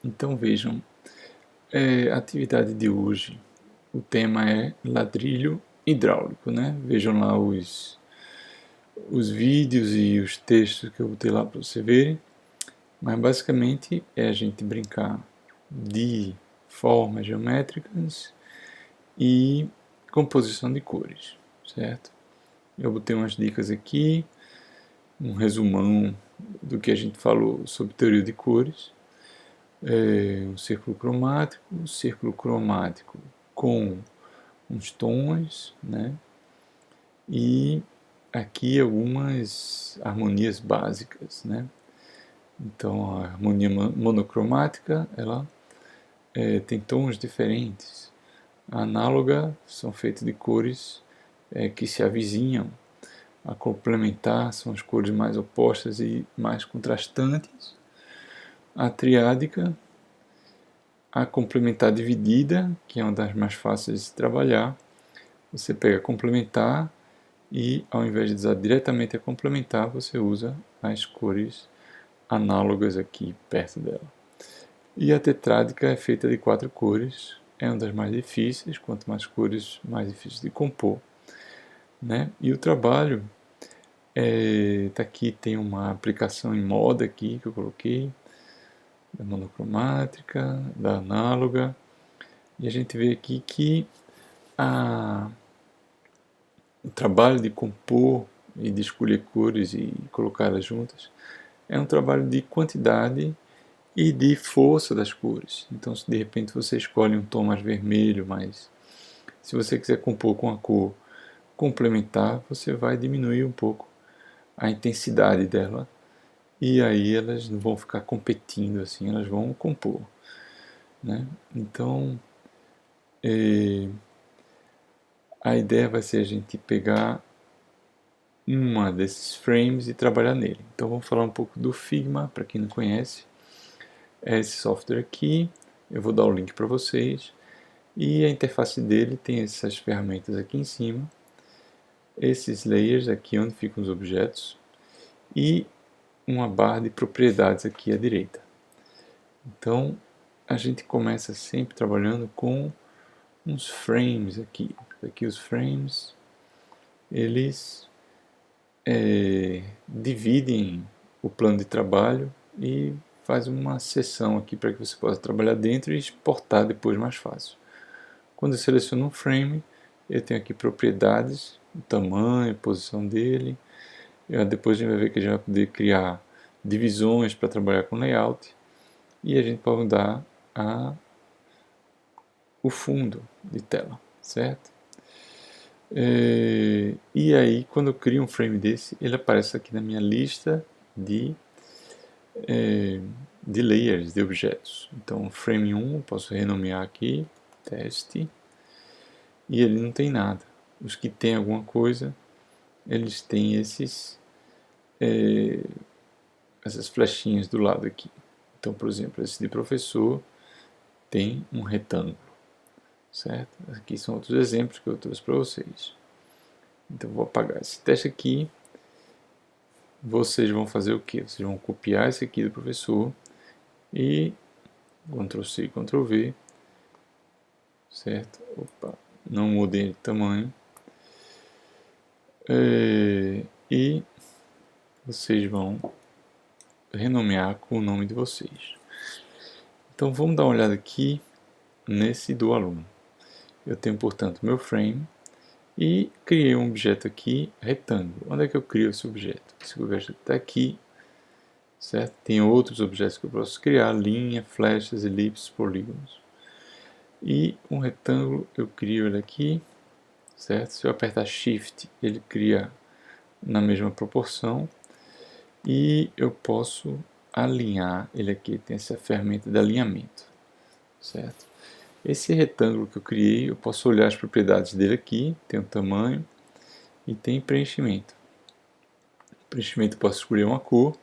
Então vejam, a atividade de hoje, o tema é ladrilho hidráulico, né? Vejam lá os vídeos e os textos que eu botei lá para você verem, mas basicamente é a gente brincar de formas geométricas e composição de cores, certo? Eu botei umas dicas aqui, um resumão do que a gente falou sobre teoria de cores, um círculo cromático com uns tons, né? E aqui algumas harmonias básicas, né? Então a harmonia monocromática, ela tem tons diferentes. A análoga são feitas de cores que se avizinham. A complementar são as cores mais opostas e mais contrastantes. A triádica, a complementar dividida, que é uma das mais fáceis de trabalhar. Você pega a complementar e, ao invés de usar diretamente a complementar, você usa as cores análogas aqui perto dela. E a tetrádica é feita de 4 cores, é uma das mais difíceis, quanto mais cores, mais difícil de compor, né? E o trabalho tá aqui, tem uma aplicação em moda aqui que eu coloquei, da monocromática, da análoga, e a gente vê aqui que a, o trabalho de compor e de escolher cores e colocá-las juntas é um trabalho de quantidade e de força das cores. Então, se de repente você escolhe um tom mais vermelho, mas se você quiser compor com a cor complementar, você vai diminuir um pouco a intensidade dela e aí elas não vão ficar competindo assim, elas vão compor, né? Então, a ideia vai ser a gente pegar uma desses frames e trabalhar nele. Então vamos falar um pouco do Figma, para quem não conhece. É esse software aqui, eu vou dar o link para vocês. E a interface dele tem essas ferramentas aqui em cima, esses layers aqui onde ficam os objetos e uma barra de propriedades aqui à direita. Então a gente começa sempre trabalhando com uns frames aqui. Aqui os frames, eles dividem o plano de trabalho e faz uma seção aqui para que você possa trabalhar dentro e exportar depois mais fácil. Quando eu seleciono um frame, eu tenho aqui propriedades, o tamanho, a posição dele. Depois a gente vai ver que a gente vai poder criar divisões para trabalhar com layout e a gente pode mudar o fundo de tela, certo? E aí, quando eu crio um frame desse, ele aparece aqui na minha lista de, de layers, de objetos. Então, frame 1, eu posso renomear aqui, teste, e ele não tem nada. Os que tem alguma coisa, eles têm essas flechinhas do lado aqui. Então, por exemplo, esse de professor tem um retângulo, certo? Aqui são outros exemplos que eu trouxe para vocês. Então, vou apagar esse teste aqui. Vocês vão fazer o que? Vocês vão copiar esse aqui do professor e Ctrl+C, Ctrl+V, certo? Opa, não mudei de tamanho. E vocês vão renomear com o nome de vocês. Então vamos dar uma olhada aqui nesse do aluno. Eu tenho, portanto, meu frame e criei um objeto aqui, retângulo. Onde é que eu crio esse objeto? Esse objeto está aqui, certo? Tem outros objetos que eu posso criar, linha, flechas, elipses, polígonos. E um retângulo, eu crio ele aqui, certo? Se eu apertar Shift, ele cria na mesma proporção. E eu posso alinhar ele aqui, tem essa ferramenta de alinhamento, certo? Esse retângulo que eu criei, eu posso olhar as propriedades dele aqui, tem o tamanho e tem preenchimento. Preenchimento eu posso escolher uma cor,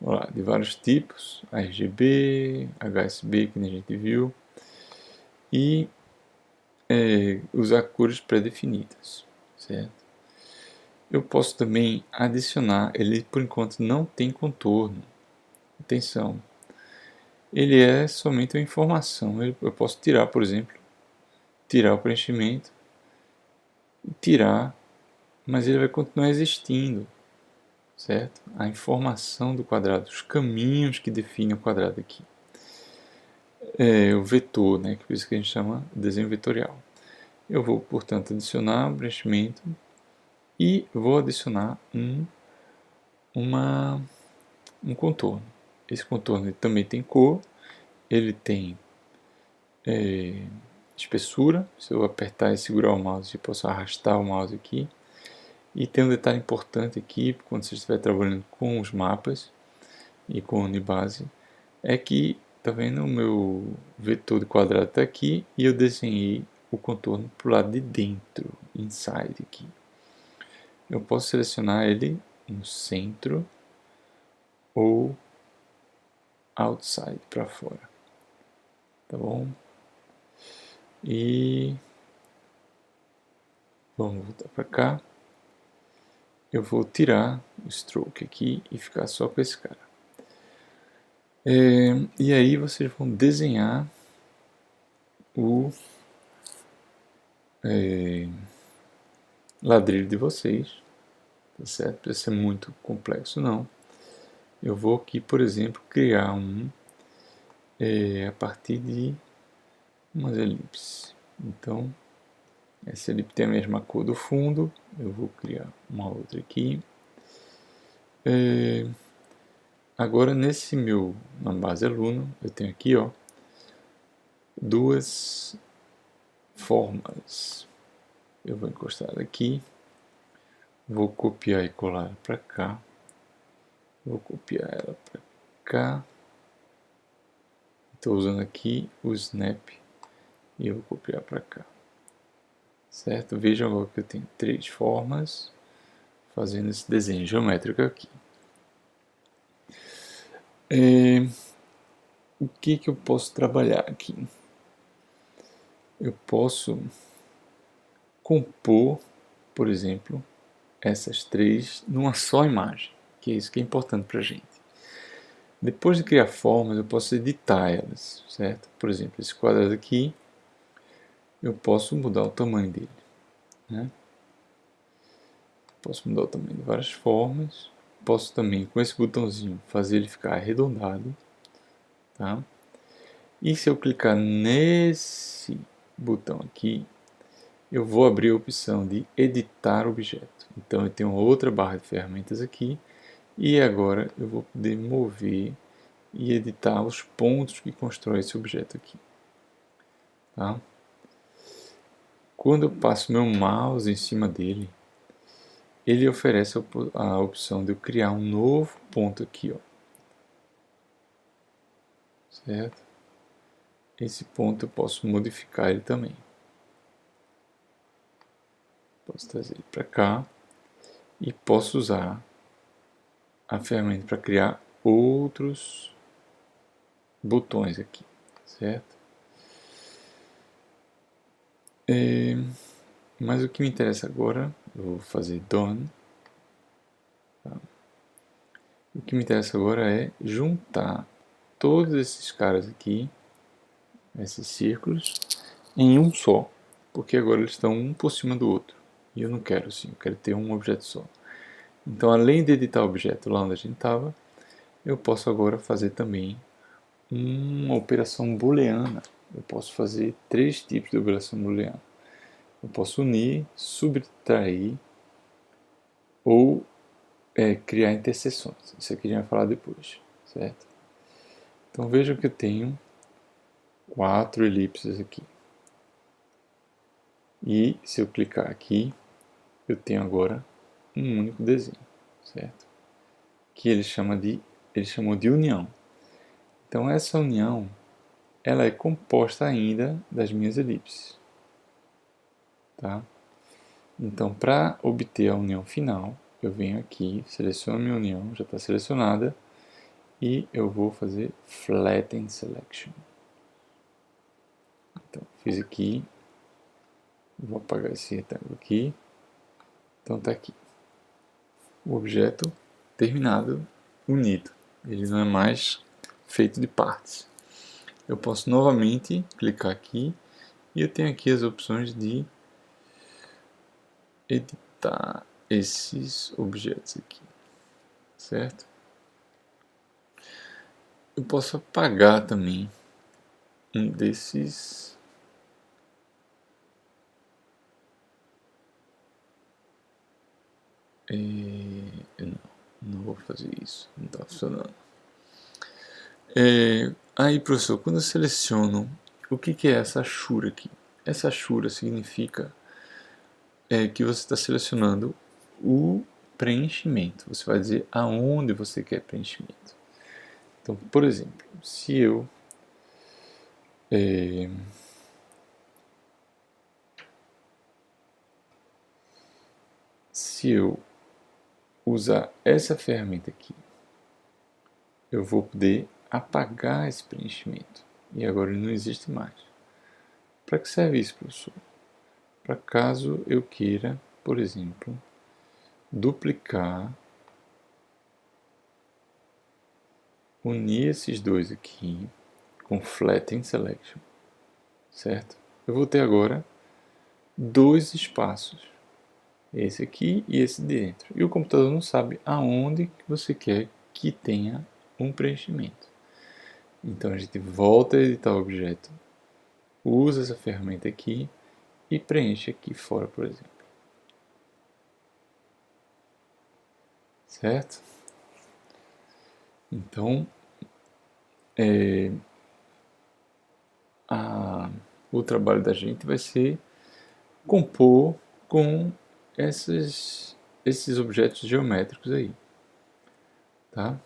lá, de vários tipos, RGB, HSB, que a gente viu, e usar cores pré-definidas, certo? Eu posso também adicionar, ele por enquanto não tem contorno. Atenção, ele é somente uma informação. Eu posso tirar, por exemplo, tirar o preenchimento, tirar, mas ele vai continuar existindo, certo? A informação do quadrado, os caminhos que definem o quadrado aqui. É o vetor, né? Que por isso que a gente chama de desenho vetorial. Eu vou, portanto, adicionar um preenchimento e vou adicionar um contorno. Esse contorno também tem cor, ele tem espessura. Se eu apertar e segurar o mouse, eu posso arrastar o mouse aqui. E tem um detalhe importante aqui, quando você estiver trabalhando com os mapas e com a Unibase, é que, tá vendo, o meu vetor de quadrado está aqui e eu desenhei o contorno para o lado de dentro, inside aqui. Eu posso selecionar ele no centro ou outside, para fora, tá bom? E vamos voltar para cá. Eu vou tirar o stroke aqui e ficar só com esse cara. E aí vocês vão desenhar o ladrilho de vocês, tá certo? Não precisa ser muito complexo não. Eu vou aqui, por exemplo, criar a partir de umas elipses. Então, essa elipse tem a mesma cor do fundo, eu vou criar uma outra aqui. Agora, na base aluno, eu tenho aqui, ó, duas formas. Eu vou encostar aqui, vou copiar e colar para cá, vou copiar ela para cá, estou usando aqui o snap e eu vou copiar para cá, certo? Vejam agora que eu tenho três formas fazendo esse desenho geométrico aqui. O que eu posso trabalhar aqui? Eu posso compor, por exemplo, essas três numa só imagem, que é isso que é importante para a gente. Depois de criar formas, eu posso editar elas, certo? Por exemplo, esse quadrado aqui, eu posso mudar o tamanho dele, né? Posso mudar o tamanho de várias formas. Posso também, com esse botãozinho, fazer ele ficar arredondado, tá? E se eu clicar nesse botão aqui, eu vou abrir a opção de editar objeto. Então eu tenho outra barra de ferramentas aqui e agora eu vou poder mover e editar os pontos que constroem esse objeto aqui. Tá? Quando eu passo meu mouse em cima dele, ele oferece a opção de eu criar um novo ponto aqui, ó. Certo? Esse ponto eu posso modificar ele também. Posso trazer ele para cá e posso usar a ferramenta para criar outros botões aqui, certo? Mas o que me interessa agora, eu vou fazer done. Tá? O que me interessa agora é juntar todos esses caras aqui, esses círculos, em um só, porque agora eles estão um por cima do outro. E eu não quero assim, eu quero ter um objeto só. Então, além de editar o objeto lá onde a gente estava, eu posso agora fazer também uma operação booleana. Eu posso fazer três tipos de operação booleana. Eu posso unir, subtrair ou criar interseções. Isso aqui a gente vai falar depois, certo? Então vejam que eu tenho 4 elipses aqui. E se eu clicar aqui, eu tenho agora um único desenho, certo? Que ele chamou de união. Então essa união, ela é composta ainda das minhas elipses, tá? Então para obter a união final, eu venho aqui, seleciono a minha união, já está selecionada, e eu vou fazer Flatten Selection. Então fiz aqui, vou apagar esse retângulo aqui, então está aqui. O objeto terminado, unido, ele não é mais feito de partes. eu posso novamente clicar aqui e eu tenho aqui as opções de editar esses objetos aqui, certo? Eu posso apagar também um desses não vou fazer isso, não está funcionando. Aí, professor, quando eu seleciono, o que é essa achura aqui? Essa achura significa que você está selecionando o preenchimento. Você vai dizer aonde você quer preenchimento. Então, por exemplo, se eu usar essa ferramenta aqui, eu vou poder apagar esse preenchimento. E agora ele não existe mais. Para que serve isso, professor? Para caso eu queira, por exemplo, duplicar, unir esses dois aqui com Flatten Selection, certo? Eu vou ter agora dois espaços, esse aqui e esse de dentro. E o computador não sabe aonde você quer que tenha um preenchimento. Então a gente volta a editar o objeto, usa essa ferramenta aqui e preenche aqui fora, por exemplo. Certo? Então, o trabalho da gente vai ser compor com esses objetos geométricos aí. Tá?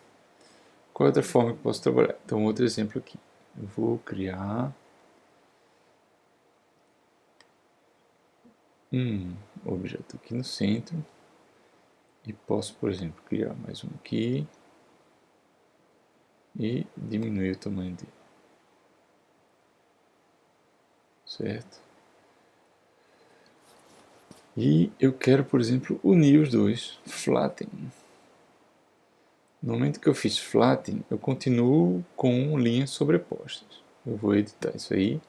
Qual é outra forma que eu posso trabalhar? Então, outro exemplo aqui. Eu vou criar um objeto aqui no centro e posso, por exemplo, criar mais um aqui e diminuir o tamanho dele. Certo? E eu quero, por exemplo, unir os dois, flatten. No momento que eu fiz flatten, eu continuo com linhas sobrepostas. Eu vou editar isso aí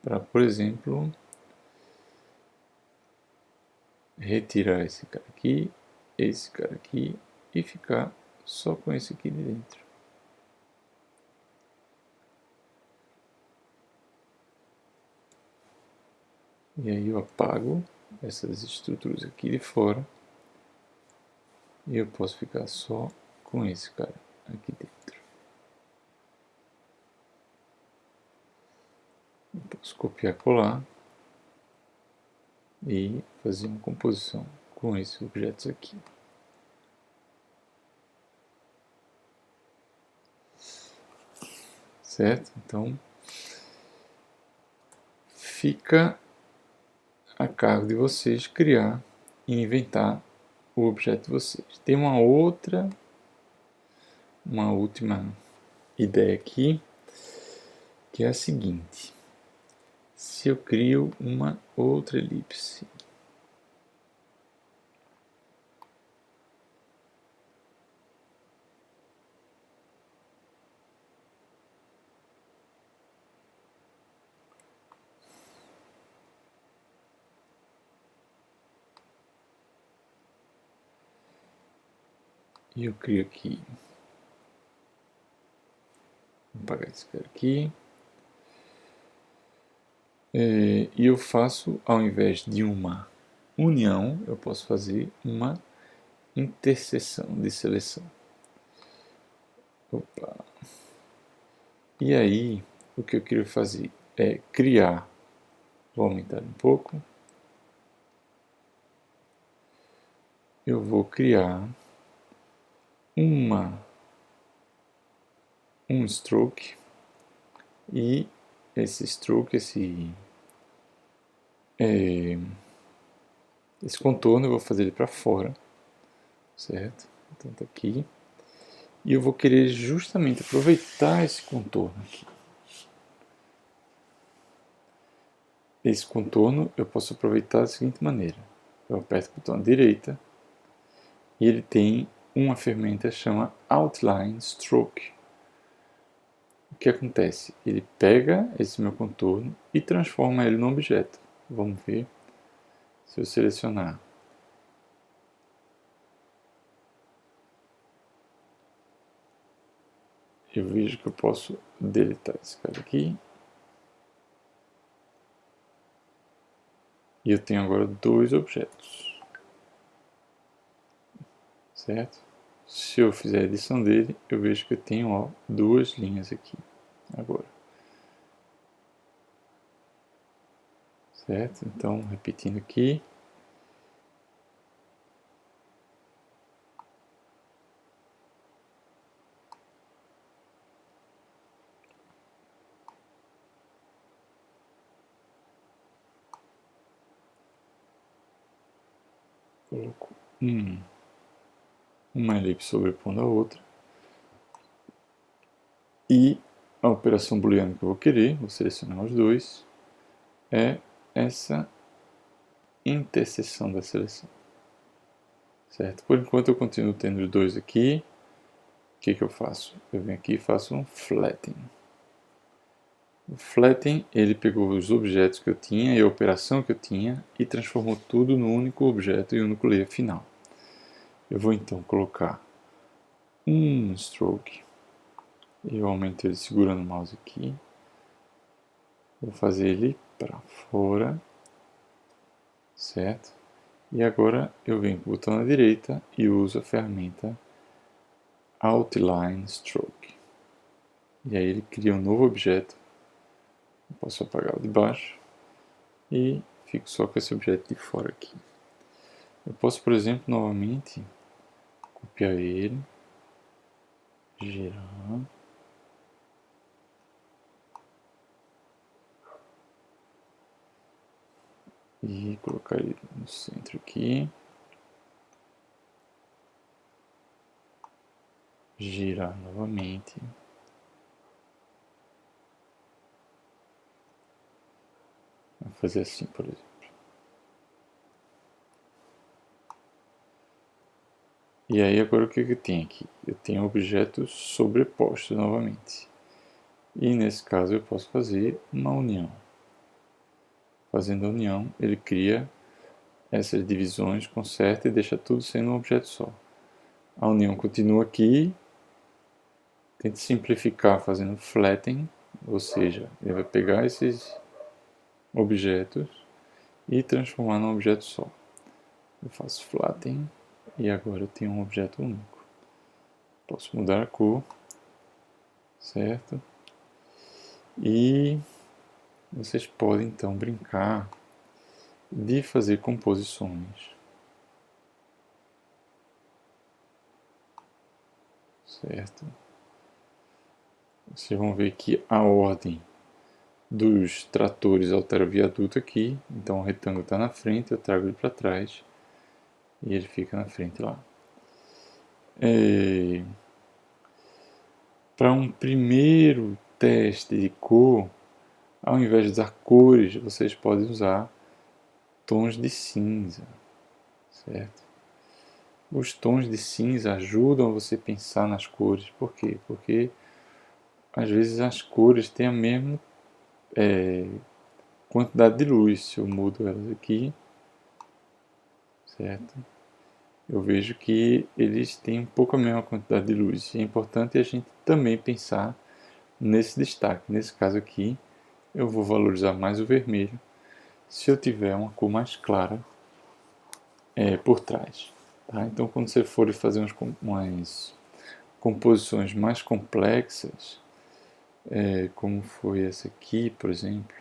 para, por exemplo, retirar esse cara aqui e ficar só com esse aqui de dentro. E aí eu apago essas estruturas aqui de fora e eu posso ficar só com esse cara aqui dentro. Eu posso copiar e colar e fazer uma composição com esses objetos aqui. Certo? Então, fica a cargo de vocês criar e inventar o objeto de vocês. Tem uma última ideia aqui, que é a seguinte. Se eu crio uma outra elipse, e eu crio aqui, vou apagar esse cara aqui, e eu faço, ao invés de uma união, eu posso fazer uma interseção de seleção. Opa. E aí, o que eu quero fazer é criar, vou aumentar um pouco, eu vou criar um stroke e esse stroke, esse contorno eu vou fazer ele para fora, certo? Então tá aqui. E eu vou querer justamente aproveitar esse contorno aqui. Esse contorno eu posso aproveitar da seguinte maneira. Eu aperto o botão à direita e ele tem uma ferramenta que chama Outline Stroke. o que acontece? Ele pega esse meu contorno e transforma ele num objeto. Vamos ver se eu selecionar. Eu vejo que eu posso deletar esse cara aqui. E eu tenho agora dois objetos. Certo? Se eu fizer a edição dele, eu vejo que eu tenho, ó, duas linhas aqui. Agora. Certo? Então, repetindo aqui. Coloco uma elipse sobrepondo a outra. E a operação booleana que eu vou querer, vou selecionar os dois, é essa interseção da seleção. Certo? Por enquanto eu continuo tendo os dois aqui. O que eu faço? Eu venho aqui e faço um flatten. O flatten, ele pegou os objetos que eu tinha e a operação que eu tinha e transformou tudo num único objeto e um único layer final. Eu vou então colocar um stroke. Eu aumento ele segurando o mouse aqui. Vou fazer ele para fora. Certo? E agora eu venho com o botão na direita e uso a ferramenta Outline Stroke. E aí ele cria um novo objeto. Eu posso apagar o de baixo e fico só com esse objeto de fora aqui. Eu posso, por exemplo, novamente copiar ele, girar e colocar ele no centro aqui, girar novamente. Vou fazer assim, por exemplo. E aí agora o que eu tenho aqui? Eu tenho objetos sobrepostos novamente. E nesse caso eu posso fazer uma união. Fazendo a união, ele cria essas divisões, conserta e deixa tudo sendo um objeto só. A união continua aqui. Tente simplificar fazendo flatten, ou seja, ele vai pegar esses objetos e transformar num objeto só. Eu faço flatten e agora eu tenho um objeto único. Posso mudar a cor, certo? E vocês podem então brincar de fazer composições, certo? Vocês vão ver que a ordem dos tratores altera o viaduto aqui, então o retângulo está na frente, eu trago ele para trás e ele fica na frente lá. Para um primeiro teste de cor, ao invés de usar cores, vocês podem usar tons de cinza, certo? Os tons de cinza ajudam você a pensar nas cores. Por quê? Porque às vezes as cores têm a mesma quantidade de luz. Se eu mudo elas aqui, certo? Eu vejo que eles têm um pouco a mesma quantidade de luz. E é importante a gente também pensar nesse destaque. Nesse caso aqui, eu vou valorizar mais o vermelho se eu tiver uma cor mais clara por trás. Tá? Então, quando você for fazer umas composições mais complexas, como foi essa aqui, por exemplo,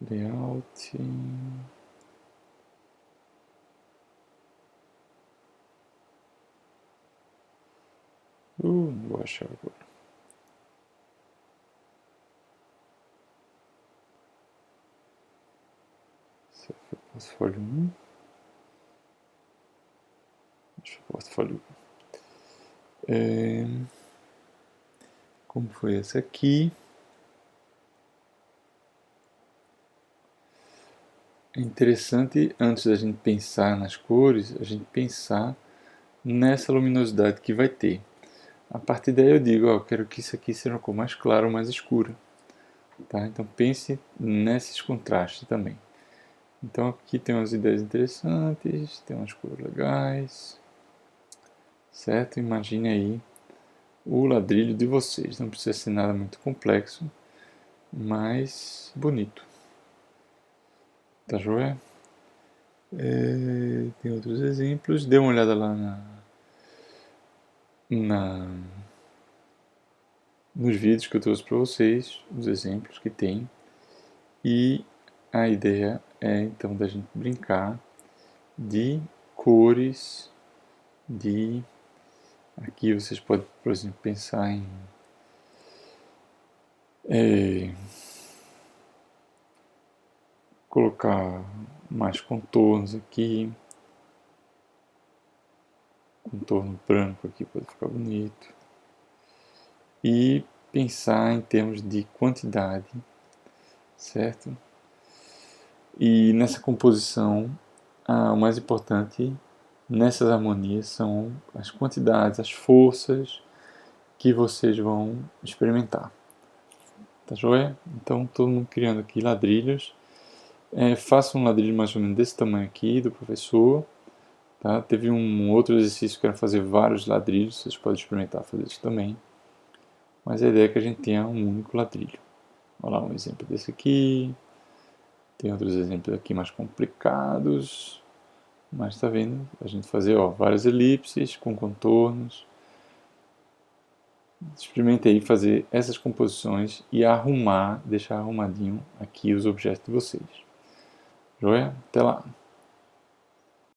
layout, não vou achar agora. Esse foi o portfólio 1. Deixa eu portfólio 1. Como foi essa aqui? é interessante, antes da gente pensar nas cores, a gente pensar nessa luminosidade que vai ter. A partir daí eu digo, ó, eu quero que isso aqui seja uma cor mais clara ou mais escura. Tá? Então pense nesses contrastes também. Então aqui tem umas ideias interessantes, tem umas cores legais, certo? Imagine aí o ladrilho de vocês. Não precisa ser nada muito complexo, mas bonito. Tá joia? Tem outros exemplos. Dê uma olhada lá nos vídeos que eu trouxe para vocês, os exemplos que tem. E a ideia é então da gente brincar de cores, aqui vocês podem, por exemplo, pensar em colocar mais contornos aqui, contorno branco aqui pode ficar bonito, e pensar em termos de quantidade, certo? E nessa composição, o mais importante nessas harmonias são as quantidades, as forças que vocês vão experimentar. Tá joia? Então, todo mundo criando aqui ladrilhos. Faça um ladrilho mais ou menos desse tamanho aqui, do professor. Tá? Teve um outro exercício que era fazer vários ladrilhos, vocês podem experimentar fazer isso também. Mas a ideia é que a gente tenha um único ladrilho. Olha lá um exemplo desse aqui. Tem outros exemplos aqui mais complicados. Mas tá vendo? A gente fazer várias elipses com contornos. Experimente aí fazer essas composições e arrumar, deixar arrumadinho aqui os objetos de vocês. Joia? Até lá!